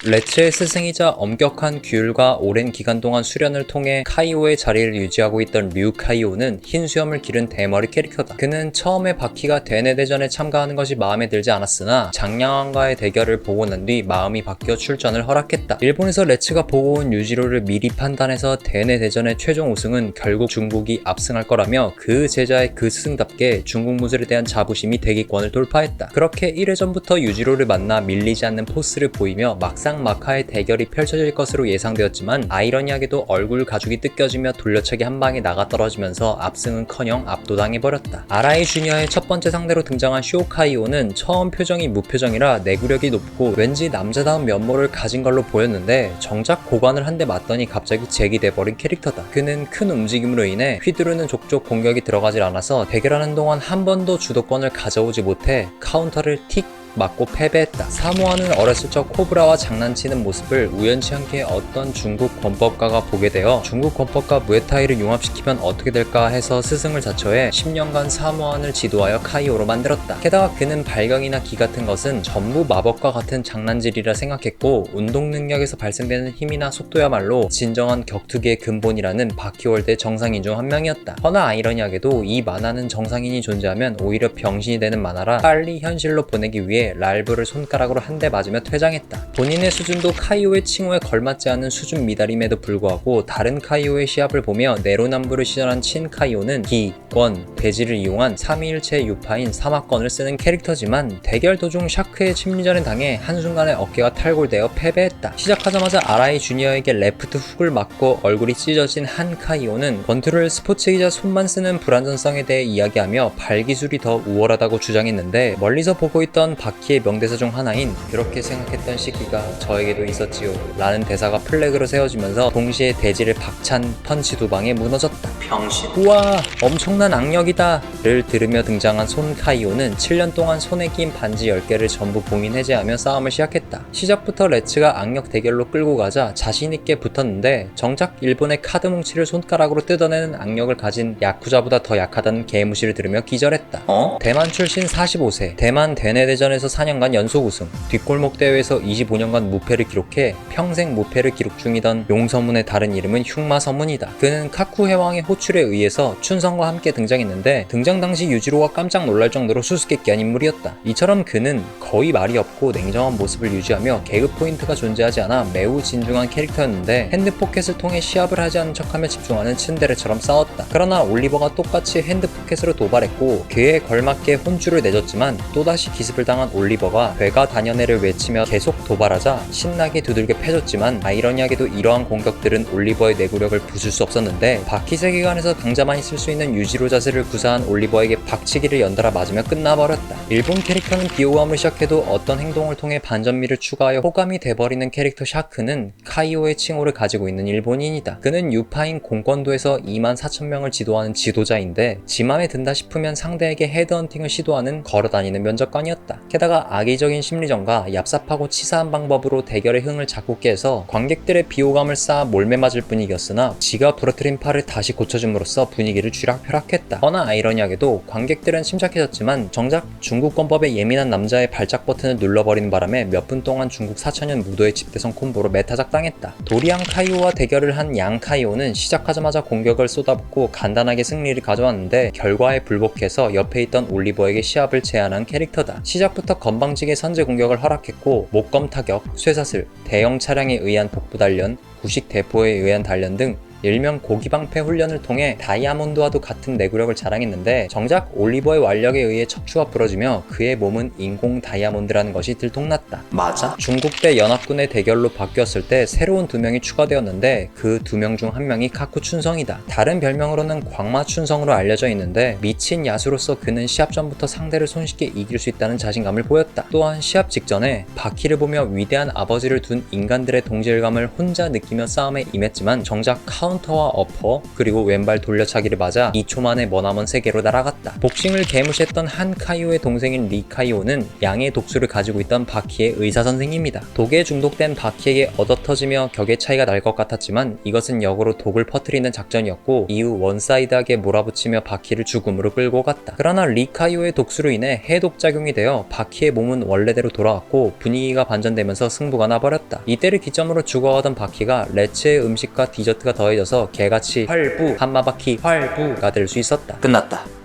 레츠의 스승이자 엄격한 규율과 오랜 기간 동안 수련을 통해 카이오의 자리를 유지하고 있던 류 카이오는 흰 수염을 기른 대머리 캐릭터다. 그는 처음에 바퀴가 대내대전에 참가하는 것이 마음에 들지 않았으나 장량환과의 대결을 보고 난 뒤 마음이 바뀌어 출전을 허락했다. 일본에서 레츠가 보고 온 유지로를 미리 판단해서 대내대전의 최종 우승은 결국 중국이 압승할 거라며 그 제자의 그 스승답게 중국 무술에 대한 자부심이 대기권을 돌파했다. 그렇게 1회전부터 유지로를 만나 밀리지 않는 포스를 보이며 막상 막하의 대결이 펼쳐질 것으로 예상되었지만 아이러니하게도 얼굴 가죽이 뜯겨지며 돌려차기 한 방에 나가 떨어지면서 압승은커녕 압도당해버렸다. 아라이 주니어의 첫 번째 상대로 등장한 쇼카이오는 처음 표정이 무표정이라 내구력이 높고 왠지 남자다운 면모를 가진 걸로 보였는데 정작 고관을 한 대 맞더니 갑자기 제기돼버린 캐릭터다. 그는 큰 움직임으로 인해 휘두르는 족족 공격이 들어가질 않아서 대결하는 동안 한 번도 주도권을 가져오지 못해 카운터를 틱 맞고 패배했다. 사모아는 어렸을 적 코브라와 장난치는 모습을 우연치 않게 어떤 중국 권법가가 보게 되어 중국 권법과 무에타이를 융합시키면 어떻게 될까 해서 스승을 자처해 10년간 사모안을 지도하여 카이오로 만들었다. 게다가 그는 발광이나 기 같은 것은 전부 마법과 같은 장난질이라 생각했고 운동 능력에서 발생되는 힘이나 속도야말로 진정한 격투기의 근본이라는 바퀴월드의 정상인 중 한 명이었다. 허나 아이러니하게도 이 만화는 정상인이 존재하면 오히려 병신이 되는 만화라 빨리 현실로 보내기 위해 랄브를 손가락으로 한 대 맞으며 퇴장했다. 본인의 수준도 카이오의 칭호에 걸맞지 않은 수준 미달임에도 불구하고 다른 카이오의 시합을 보며 내로남불을 시전한 친 카이오는 기, 권, 배지를 이용한 삼위일체 유파인 사막권을 쓰는 캐릭터지만 대결 도중 샤크의 침리전에 당해 한순간에 어깨가 탈골되어 패배했다. 시작하자마자 아라이 주니어에게 레프트 훅을 맞고 얼굴이 찢어진 한 카이오는 권투를 스포츠이자 손만 쓰는 불안전성에 대해 이야기하며 발기술이 더 우월하다고 주장했는데 멀리서 보고 있던 바퀴의 명대사 중 하나인 그렇게 생각했던 시기가 저에게도 있었지요 라는 대사가 플래그로 세워지면서 동시에 대지를 박찬 펀치 두 방에 무너졌다. 병신. 우와 엄청난 악력이다 를 들으며 등장한 손 카이오는 7년 동안 손에 낀 반지 10개를 전부 봉인 해제하며 싸움을 시작했다. 시작부터 레츠가 악력 대결로 끌고 가자 자신있게 붙었는데 정작 일본의 카드 뭉치를 손가락으로 뜯어내는 악력을 가진 야쿠자보다 더 약하다는 개무시를 들으며 기절했다. 대만 출신 45세 대만 대내대전에서 4년간 연속 우승, 뒷골목 대회에서 25년간 무패를 기록해 평생 무패를 기록 중이던 용서문의 다른 이름은 흉마서문이다. 그는 카쿠 해왕의 호출에 의해서 춘성과 함께 등장했는데 등장 당시 유지로가 깜짝 놀랄 정도로 수수께끼한 인물이었다. 이처럼 그는 거의 말이 없고 냉정한 모습을 유지하며 개그 포인트가 존재하지 않아 매우 진중한 캐릭터였는데 핸드포켓을 통해 시합을 하지 않은 척하며 집중하는 츤데레처럼 싸웠다. 그러나 올리버가 똑같이 핸드포켓으로 도발했고 그에 걸맞게 혼주를 내줬지만 또다시 기습을 당한 올리버가 괴가 단연해를 외치며 계속 도발하자 신나게 두들겨 패줬지만 아이러니하게도 이러한 공격들은 올리버의 내구력을 부술 수 없었는데 바퀴 세계관에서 강자만이 쓸 수 있는 유지로 자세를 구사한 올리버에게 박치기를 연달아 맞으며 끝나버렸다. 일본 캐릭터는 비호감을 시작해도 어떤 행동을 통해 반전미를 추가하여 호감이 돼버리는 캐릭터 샤크는 카이오의 칭호를 가지고 있는 일본인이다. 그는 유파인 공권도에서 24,000명을 지도하는 지도자인데 지 맘에 든다 싶으면 상대에게 헤드헌팅을 시도하는 걸어다니는 면접관이었다. 게다가 악의적인 심리전과 얍삽하고 치사한 방법으로 대결의 흥을 자꾸 깨서 관객들의 비호감을 쌓아 몰매 맞을 분위기였으나 지가 부러뜨린 팔을 다시 고쳐줌으로써 분위기를 쥐락펴락했다. 허나 아이러니하게도 관객들은 침착해졌지만 정작 중국 권법에 예민한 남자의 발작 버튼을 눌러버리는 바람에 몇 분 동안 중국 4천년 무도의 집대성 콤보로 메타작 당했다. 도리앙 카이오와 대결을 한 양 카이오는 시작하자마자 공격을 쏟아붓고 간단하게 승리를 가져왔는데 결과에 불복해서 옆에 있던 올리버에게 시합을 제안한 캐릭터다. 시작부터 건방지게 선제 공격을 허락했고 목검 타격, 쇠사슬, 대형 차량에 의한 복부 단련, 구식 대포에 의한 단련 등 일명 고기방패 훈련을 통해 다이아몬드와도 같은 내구력을 자랑했는데 정작 올리버의 완력에 의해 척추가 부러지며 그의 몸은 인공 다이아몬드라는 것이 들통났다. 맞아? 중국 대 연합군의 대결로 바뀌었을 때 새로운 두 명이 추가되었는데 그 두 명 중 한 명이 카쿠 춘성이다. 다른 별명으로는 광마 춘성으로 알려져 있는데 미친 야수로서 그는 시합 전부터 상대를 손쉽게 이길 수 있다는 자신감을 보였다. 또한 시합 직전에 바퀴를 보며 위대한 아버지를 둔 인간들의 동질감을 혼자 느끼며 싸움에 임했지만 정작 카운터와 어퍼 그리고 왼발 돌려차기를 맞아 2초 만에 머나먼 세계로 날아갔다. 복싱을 개무시했던 한 카이오의 동생인 리 카이오는 양의 독수를 가지고 있던 바키의 의사 선생입니다. 독에 중독된 바키에게 얻어터지며 격의 차이가 날 것 같았지만 이것은 역으로 독을 퍼뜨리는 작전이었고 이후 원사이드하게 몰아붙이며 바키를 죽음으로 끌고 갔다. 그러나 리 카이오의 독수로 인해 해독작용이 되어 바키의 몸은 원래대로 돌아왔고 분위기가 반전되면서 승부가 나버렸다. 이때를 기점으로 죽어가던 바키가 레츠의 음식과 디저트가 더해져서 개같이 활부 한마바키 활부가 될 수 있었다. 끝났다.